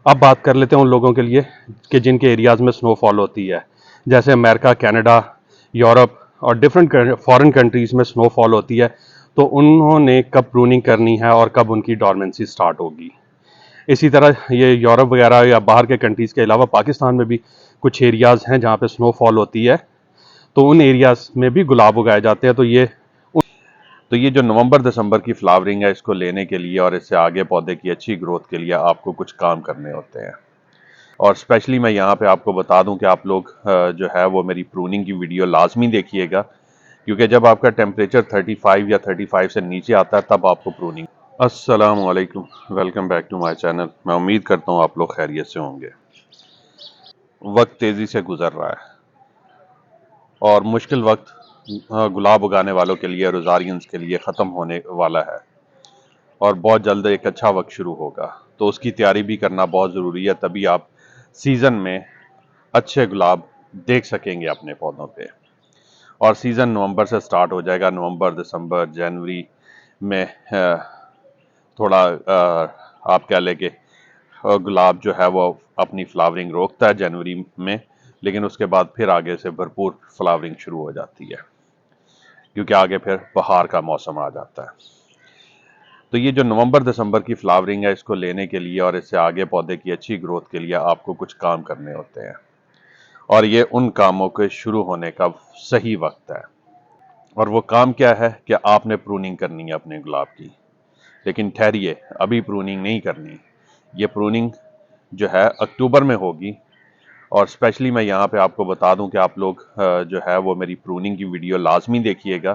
अब बात कर लेते हैं उन लोगों के लिए कि जिनके एरियाज़ में स्नोफॉल होती है, जैसे अमेरिका, कनाडा, यूरोप और डिफरेंट फॉरेन कंट्रीज़ में स्नोफॉल होती है। तो उन्होंने कब प्रूनिंग करनी है और कब उनकी डॉर्मेंसी स्टार्ट होगी। इसी तरह ये यूरोप वगैरह या बाहर के कंट्रीज़ के अलावा पाकिस्तान में भी कुछ एरियाज़ हैं जहाँ पे स्नोफॉल होती है, तो उन एरियाज़ में भी गुलाब उगाए जाते हैं। तो ये जो नवंबर दिसंबर की फ्लावरिंग है, इसको लेने के लिए और इससे आगे पौधे की अच्छी ग्रोथ के लिए आपको कुछ काम करने होते हैं। और स्पेशली मैं यहाँ पे आपको बता दूं कि आप लोग जो है वो मेरी प्रूनिंग की वीडियो लाजमी देखिएगा, क्योंकि जब आपका टेम्परेचर 35 या 35 से नीचे आता है तब आपको प्रूनिंग। अस्सलाम वालेकुम, welcome back to my channel. मैं उम्मीद करता हूँ आप लोग खैरियत से होंगे। वक्त तेज़ी से गुजर रहा है और मुश्किल वक्त गुलाब उगाने वालों के लिए, रोज़ारियंस के लिए ख़त्म होने वाला है और बहुत जल्द एक अच्छा वक्त शुरू होगा। तो उसकी तैयारी भी करना बहुत ज़रूरी है, तभी आप सीज़न में अच्छे गुलाब देख सकेंगे अपने पौधों पे। और सीज़न नवंबर से स्टार्ट हो जाएगा। नवंबर, दिसंबर, जनवरी में थोड़ा आप कह लें कि गुलाब जो है वो अपनी फ्लावरिंग रोकता है जनवरी में, लेकिन उसके बाद फिर आगे से भरपूर फ्लावरिंग शुरू हो जाती है, क्योंकि आगे फिर बहार का मौसम आ जाता है। तो ये जो नवंबर दिसंबर की फ्लावरिंग है, इसको लेने के लिए और इससे आगे पौधे की अच्छी ग्रोथ के लिए आपको कुछ काम करने होते हैं, और ये उन कामों के शुरू होने का सही वक्त है। और वो काम क्या है कि आपने प्रूनिंग करनी है अपने गुलाब की। लेकिन ठहरिए, अभी प्रूनिंग नहीं करनी। ये प्रूनिंग जो है अक्टूबर में होगी। और स्पेशली मैं यहाँ पे आपको बता दूं कि आप लोग जो है वो मेरी प्रूनिंग की वीडियो लाजमी देखिएगा,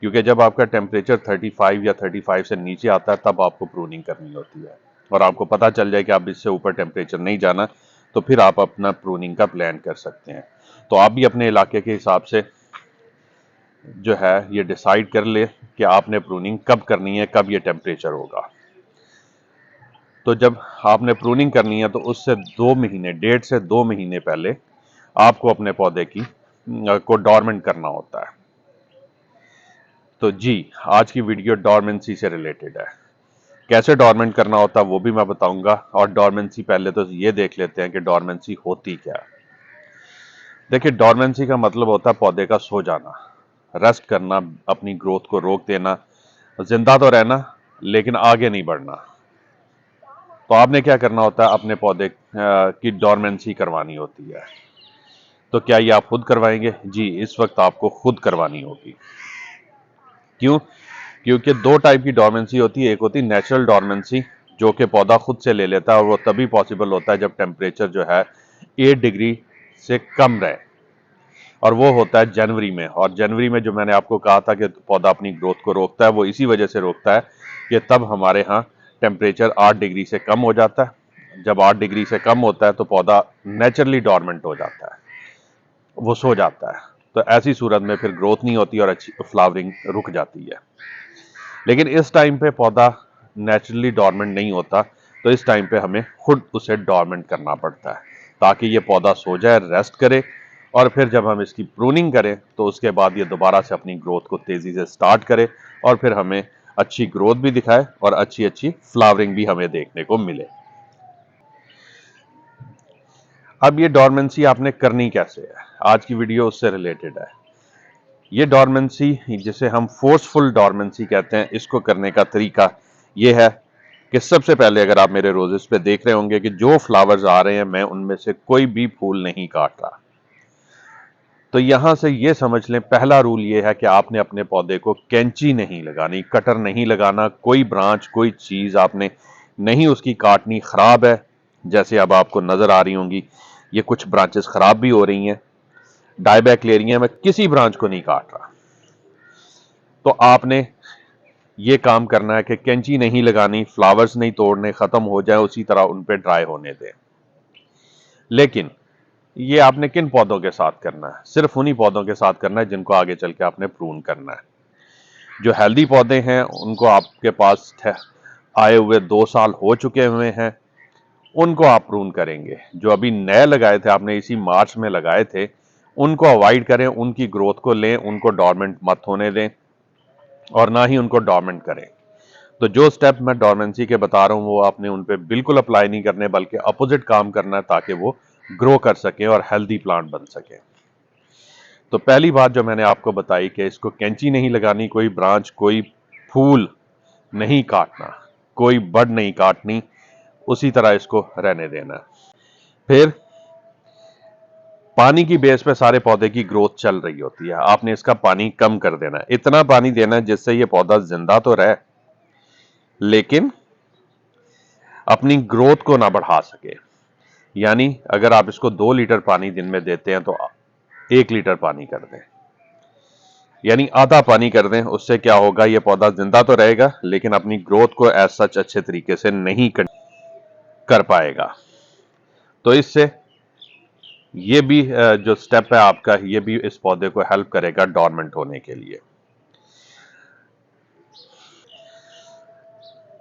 क्योंकि जब आपका टेम्परेचर 35 या 35 से नीचे आता है तब आपको प्रूनिंग करनी होती है। और आपको पता चल जाए कि आप इससे ऊपर टेम्परेचर नहीं जाना, तो फिर आप अपना प्रूनिंग का प्लान कर सकते हैं। तो आप भी अपने इलाके के हिसाब से जो है ये डिसाइड कर ले कि आपने प्रूनिंग कब करनी है, कब ये टेम्परेचर होगा। तो जब आपने प्रूनिंग करनी है तो उससे 2 महीने, 1.5 से 2 महीने पहले आपको अपने पौधे की को डॉर्मेंट करना होता है। तो जी, आज की वीडियो डॉर्मेंसी से रिलेटेड है। कैसे डॉर्मेंट करना होता है वो भी मैं बताऊंगा। और डॉर्मेंसी पहले तो ये देख लेते हैं कि डॉर्मेंसी होती क्या है। देखिए, डॉर्मेंसी का मतलब होता है पौधे का सो जाना, रेस्ट करना, अपनी ग्रोथ को रोक देना, जिंदा तो रहना लेकिन आगे नहीं बढ़ना। तो आपने क्या करना होता है, अपने पौधे की डॉर्मेंसी करवानी होती है। तो क्या ये आप खुद करवाएंगे? जी, इस वक्त आपको खुद करवानी होगी। क्यों? क्योंकि 2 टाइप की डॉर्मेंसी होती है। एक होती है नेचुरल डॉर्मेंसी, जो कि पौधा खुद से ले लेता है, और वो तभी पॉसिबल होता है जब टेम्परेचर जो है 8 डिग्री से कम रहे, और वो होता है जनवरी में। और जनवरी में जो मैंने आपको कहा था कि पौधा अपनी ग्रोथ को रोकता है, वो इसी वजह से रोकता है कि तब हमारे यहाँ टेम्परेचर 8 डिग्री से कम हो जाता है। जब 8 डिग्री से कम होता है तो पौधा नेचुरली डॉर्मेंट हो जाता है, वो सो जाता है। तो ऐसी सूरत में फिर ग्रोथ नहीं होती और अच्छी फ्लावरिंग रुक जाती है। लेकिन इस टाइम पे पौधा नेचुरली डॉर्मेंट नहीं होता, तो इस टाइम पे हमें खुद उसे डॉर्मेंट करना पड़ता है, ताकि ये पौधा सो जाए, रेस्ट करे, और फिर जब हम इसकी प्रूनिंग करें तो उसके बाद ये दोबारा से अपनी ग्रोथ को तेजी से स्टार्ट करे, और फिर हमें अच्छी ग्रोथ भी दिखाए और अच्छी अच्छी फ्लावरिंग भी हमें देखने को मिले। अब ये डॉर्मेंसी आपने करनी कैसे है, आज की वीडियो उससे रिलेटेड है। ये डॉर्मेंसी, जिसे हम फोर्सफुल डॉर्मेंसी कहते हैं, इसको करने का तरीका ये है कि सबसे पहले अगर आप मेरे रोजेस पे देख रहे होंगे कि जो फ्लावर्स आ रहे हैं, मैं उनमें से कोई भी फूल नहीं काट रहा। तो यहां से ये समझ लें, पहला रूल ये है कि आपने अपने पौधे को कैंची नहीं लगानी, कटर नहीं लगाना। कोई ब्रांच, कोई चीज आपने नहीं उसकी काटनी। खराब है, जैसे अब आपको नजर आ रही होंगी, ये कुछ ब्रांचेस खराब भी हो रही हैं, डायबैक ले रही हैं, मैं किसी ब्रांच को नहीं काट रहा। तो आपने ये काम करना है कि कैंची नहीं लगानी, फ्लावर्स नहीं तोड़ने, खत्म हो जाए उसी तरह उन पे ड्राई होने दें। लेकिन ये आपने किन पौधों के साथ करना है? सिर्फ उन्हीं पौधों के साथ करना है जिनको आगे चल के आपने प्रून करना है। जो हेल्दी पौधे हैं, उनको आपके पास आए हुए 2 साल हो चुके हुए हैं, उनको आप प्रून करेंगे। जो अभी नए लगाए थे, आपने इसी मार्च में लगाए थे, उनको अवॉइड करें, उनकी ग्रोथ को लें, उनको डॉर्मेंट मत होने दें और ना ही उनको डॉर्मेंट करें। तो जो स्टेप मैं डोरमेंसी के बता रहा हूं वो आपने उन पे बिल्कुल अप्लाई नहीं करने, बल्कि अपोजिट काम करना है ताकि वो ग्रो कर सके और हेल्दी प्लांट बन सके। तो पहली बात जो मैंने आपको बताई कि इसको कैंची नहीं लगानी, कोई ब्रांच, कोई फूल नहीं काटना, कोई बड नहीं काटनी, उसी तरह इसको रहने देना। फिर पानी की बेस पे सारे पौधे की ग्रोथ चल रही होती है, आपने इसका पानी कम कर देना है, इतना पानी देना है जिससे ये पौधा जिंदा तो रहे लेकिन अपनी ग्रोथ को ना बढ़ा सके। यानी अगर आप इसको 2 लीटर पानी दिन में देते हैं तो 1 लीटर पानी कर दें, यानी आधा पानी कर दें। उससे क्या होगा, ये पौधा जिंदा तो रहेगा लेकिन अपनी ग्रोथ को एज सच अच्छे तरीके से नहीं कर पाएगा। तो इससे ये भी जो स्टेप है आपका, ये भी इस पौधे को हेल्प करेगा डॉर्मेंट होने के लिए।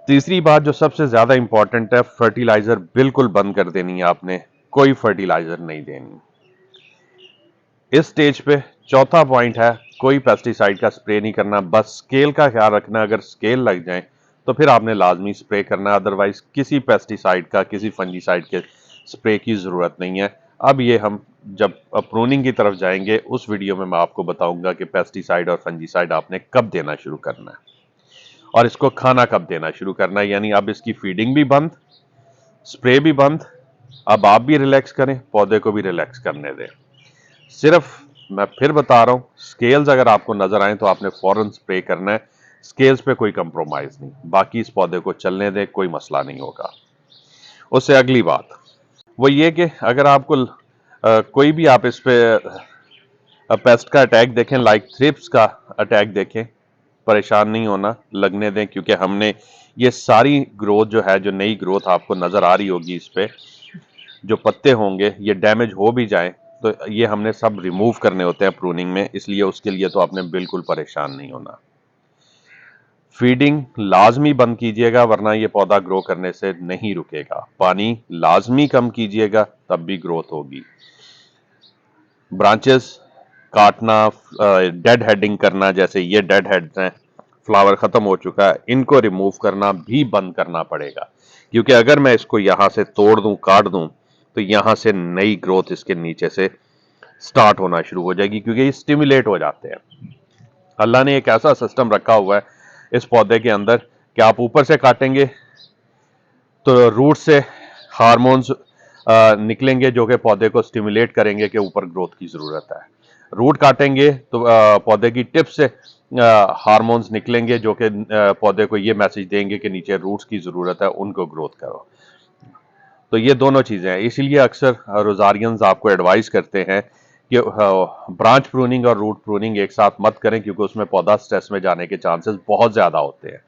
तीसरी बात जो सबसे ज्यादा इंपॉर्टेंट है, फर्टिलाइजर बिल्कुल बंद कर देनी है आपने, कोई फर्टिलाइजर नहीं देनी इस स्टेज पे। चौथा पॉइंट है, कोई पेस्टिसाइड का स्प्रे नहीं करना, बस स्केल का ख्याल रखना। अगर स्केल लग जाए तो फिर आपने लाजमी स्प्रे करना, अदरवाइज किसी पेस्टिसाइड का, किसी फंजीसाइड के स्प्रे की जरूरत नहीं है। अब ये हम जब प्रूनिंग की तरफ जाएंगे उस वीडियो में मैं आपको बताऊंगा कि पेस्टिसाइड और फंजीसाइड आपने कब देना शुरू करना है और इसको खाना कब देना शुरू करना है। यानी अब इसकी फीडिंग भी बंद, स्प्रे भी बंद। अब आप भी रिलैक्स करें, पौधे को भी रिलैक्स करने दें। सिर्फ मैं फिर बता रहा हूं, स्केल्स अगर आपको नजर आए तो आपने फौरन स्प्रे करना है, स्केल्स पे कोई कंप्रोमाइज नहीं, बाकी इस पौधे को चलने दें, कोई मसला नहीं होगा। उससे अगली बात वो ये कि अगर आपको कोई भी आप इस पे पेस्ट का अटैक देखें, लाइक थ्रिप्स का अटैक देखें, परेशान नहीं होना, लगने दें, क्योंकि हमने ये सारी ग्रोथ जो है, जो नई ग्रोथ आपको नजर आ रही होगी, इस पे जो पत्ते होंगे ये डैमेज हो भी जाए तो ये हमने सब रिमूव करने होते हैं प्रूनिंग में, इसलिए उसके लिए तो आपने बिल्कुल परेशान नहीं होना। फीडिंग लाजमी बंद कीजिएगा वरना ये पौधा ग्रो करने से नहीं रुकेगा। पानी लाजमी कम कीजिएगा तब भी ग्रोथ होगी। ब्रांचेस काटना, डेड हेडिंग करना, जैसे ये डेड हेड्स हैं, फ्लावर खत्म हो चुका है, इनको रिमूव करना भी बंद करना पड़ेगा, क्योंकि अगर मैं इसको यहां से तोड़ दूं, काट दूं, तो यहां से नई ग्रोथ इसके नीचे से स्टार्ट होना शुरू हो जाएगी, क्योंकि ये स्टिमुलेट हो जाते हैं। अल्लाह ने एक ऐसा सिस्टम रखा हुआ है इस पौधे के अंदर कि आप ऊपर से काटेंगे तो रूट से हार्मोन्स निकलेंगे जो कि पौधे को स्टिमुलेट करेंगे कि ऊपर ग्रोथ की जरूरत है। रूट काटेंगे तो पौधे की टिप से हार्मोन्स निकलेंगे जो कि पौधे को ये मैसेज देंगे कि नीचे रूट्स की जरूरत है, उनको ग्रोथ करो। तो ये दोनों चीजें हैं, इसीलिए अक्सर रोजारियंस आपको एडवाइस करते हैं कि ब्रांच प्रूनिंग और रूट प्रूनिंग एक साथ मत करें, क्योंकि उसमें पौधा स्ट्रेस में जाने के चांसेस बहुत ज्यादा होते हैं।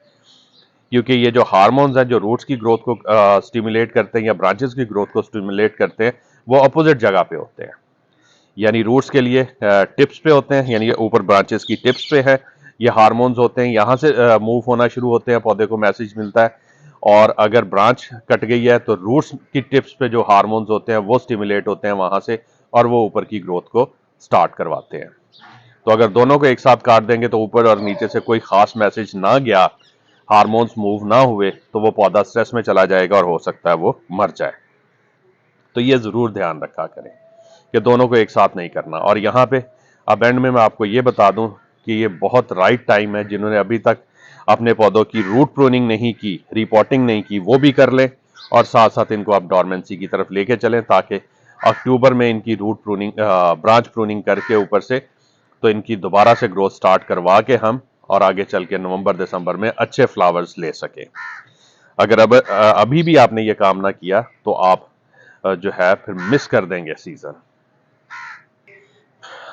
क्योंकि ये जो हार्मोन्स हैं जो रूट्स की ग्रोथ को स्टिमुलेट करते हैं या ब्रांचेस की ग्रोथ को स्टिमुलेट करते हैं, वो अपोजिट जगह पे होते हैं। यानी रूट्स के लिए टिप्स पे होते हैं, यानी ऊपर ब्रांचेस की टिप्स पे है ये हार्मोन्स होते हैं, यहां से मूव होना शुरू होते हैं, पौधे को मैसेज मिलता है। और अगर ब्रांच कट गई है तो रूट्स की टिप्स पे जो हार्मोन्स होते हैं वो स्टिमुलेट होते हैं वहां से, और वो ऊपर की ग्रोथ को स्टार्ट करवाते हैं। तो अगर दोनों को एक साथ काट देंगे तो ऊपर और नीचे से कोई खास मैसेज ना गया, हार्मोन्स मूव ना हुए, तो वो पौधा स्ट्रेस में चला जाएगा और हो सकता है वो मर जाए। तो ये जरूर ध्यान रखा करें कि दोनों को एक साथ नहीं करना। और यहाँ पे अब एंड में मैं आपको ये बता दूं कि ये बहुत राइट टाइम है, जिन्होंने अभी तक अपने पौधों की रूट प्रूनिंग नहीं की, रिपोर्टिंग नहीं की, वो भी कर लें, और साथ साथ इनको आप डॉर्मेंसी की तरफ लेके चलें, ताकि अक्टूबर में इनकी रूट प्रूनिंग, ब्रांच प्रूनिंग करके ऊपर से, तो इनकी दोबारा से ग्रोथ स्टार्ट करवा के हम और आगे चल के नवंबर दिसंबर में अच्छे फ्लावर्स ले सके। अगर अभी भी आपने ये काम ना किया तो आप जो है फिर मिस कर देंगे सीजन।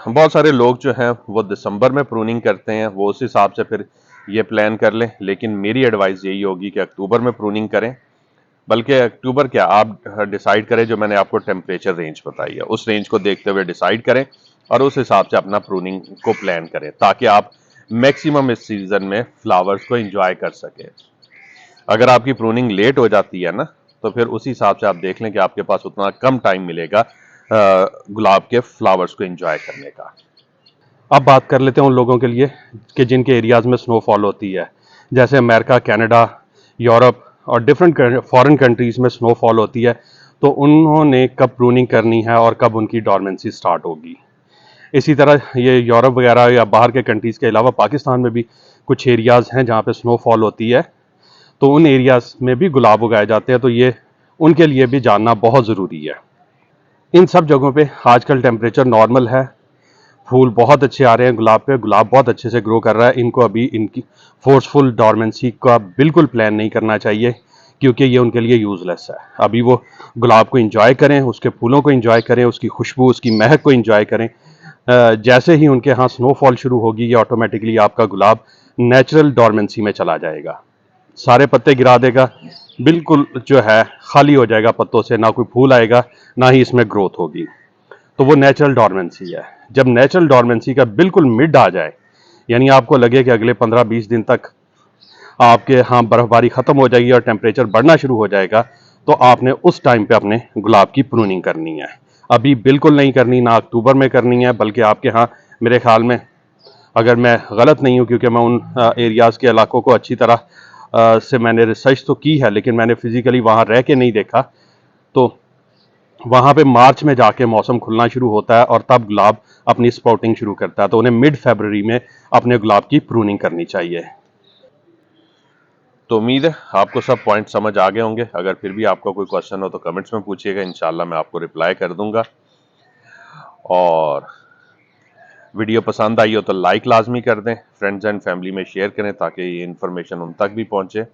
बहुत सारे लोग जो हैं वो दिसंबर में प्रूनिंग करते हैं, वो उस हिसाब से फिर ये प्लान कर लें, लेकिन मेरी एडवाइस यही होगी कि अक्टूबर में प्रूनिंग करें। बल्कि अक्टूबर क्या, आप डिसाइड करें, जो मैंने आपको टेम्परेचर रेंज बताई है उस रेंज को देखते हुए डिसाइड करें और उस हिसाब से अपना प्रूनिंग को प्लान करें, ताकि आप मैक्सिमम इस सीजन में फ्लावर्स को एंजॉय कर सकें। अगर आपकी प्रूनिंग लेट हो जाती है ना, तो फिर उसी हिसाब से आप देख लें कि आपके पास उतना कम टाइम मिलेगा गुलाब के फ्लावर्स को एंजॉय करने का। अब बात कर लेते हैं उन लोगों के लिए कि जिनके एरियाज़ में स्नोफॉल होती है, जैसे अमेरिका, कनाडा, यूरोप और डिफरेंट फॉरेन कंट्रीज़ में स्नोफॉल होती है, तो उन्होंने कब प्रूनिंग करनी है और कब उनकी डॉर्मेंसी स्टार्ट होगी। इसी तरह ये यूरोप वगैरह या बाहर के कंट्रीज़ के अलावा पाकिस्तान में भी कुछ एरियाज़ हैं जहाँ पे स्नोफॉल होती है, तो उन एरियाज़ में भी गुलाब उगाए जाते हैं, तो ये उनके लिए भी जानना बहुत ज़रूरी है। इन सब जगहों पे आजकल टेम्परेचर नॉर्मल है, फूल बहुत अच्छे आ रहे हैं गुलाब पे, गुलाब बहुत अच्छे से ग्रो कर रहा है। इनको अभी इनकी फोर्सफुल डॉर्मेंसी का बिल्कुल प्लान नहीं करना चाहिए, क्योंकि ये उनके लिए यूज़लेस है। अभी वो गुलाब को इंजॉय करें, उसके फूलों को इंजॉय करें, उसकी खुशबू, उसकी महक को इंजॉय करें। जैसे ही उनके यहाँ स्नोफॉल शुरू होगी, ये ऑटोमेटिकली आपका गुलाब नेचुरल डॉर्मेंसी में चला जाएगा, सारे पत्ते गिरा देगा, बिल्कुल जो है खाली हो जाएगा पत्तों से, ना कोई फूल आएगा, ना ही इसमें ग्रोथ होगी। तो वो नेचुरल डॉर्मेंसी है। जब नेचुरल डॉर्मेंसी का बिल्कुल मिड आ जाए, यानी आपको लगे कि अगले 15-20 दिन तक आपके यहाँ बर्फबारी खत्म हो जाएगी और टेम्परेचर बढ़ना शुरू हो जाएगा, तो आपने उस टाइम पे अपने गुलाब की प्रूनिंग करनी है। अभी बिल्कुल नहीं करनी, ना अक्टूबर में करनी है, बल्कि आपके यहाँ मेरे ख्याल में, अगर मैं गलत नहीं हूँ, क्योंकि मैं उन एरियाज़ के इलाकों को अच्छी तरह से मैंने रिसर्च तो की है, लेकिन मैंने फिजिकली वहाँ रह के नहीं देखा, तो वहाँ पे मार्च में जाके मौसम खुलना शुरू होता है और तब गुलाब अपनी स्प्राउटिंग शुरू करता है, तो उन्हें मिड फरवरी में अपने गुलाब की प्रूनिंग करनी चाहिए। तो उम्मीद है आपको सब पॉइंट समझ आ गए होंगे। अगर फिर भी आपका कोई क्वेश्चन हो तो कमेंट्स में पूछिएगा, इंशाल्लाह मैं आपको रिप्लाई कर दूंगा। और वीडियो पसंद आई हो तो लाइक लाजमी कर दें, फ्रेंड्स एंड फैमिली में शेयर करें ताकि ये इन्फॉर्मेशन उन तक भी पहुंचे।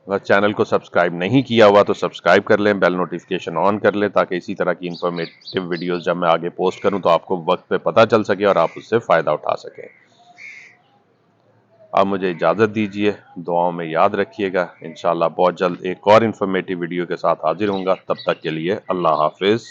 अगर चैनल को सब्सक्राइब नहीं किया हुआ तो सब्सक्राइब कर लें, बेल नोटिफिकेशन ऑन कर लें ताकि इसी तरह की इंफॉर्मेटिव वीडियोस जब मैं आगे पोस्ट करूं तो आपको वक्त पे पता चल सके और आप उससे फ़ायदा उठा सकें। अब मुझे इजाज़त दीजिए, दुआओं में याद रखिएगा। इंशाल्लाह बहुत जल्द एक और इन्फॉर्मेटिव वीडियो के साथ हाजिर होऊंगा। तब तक के लिए अल्लाह हाफिज़।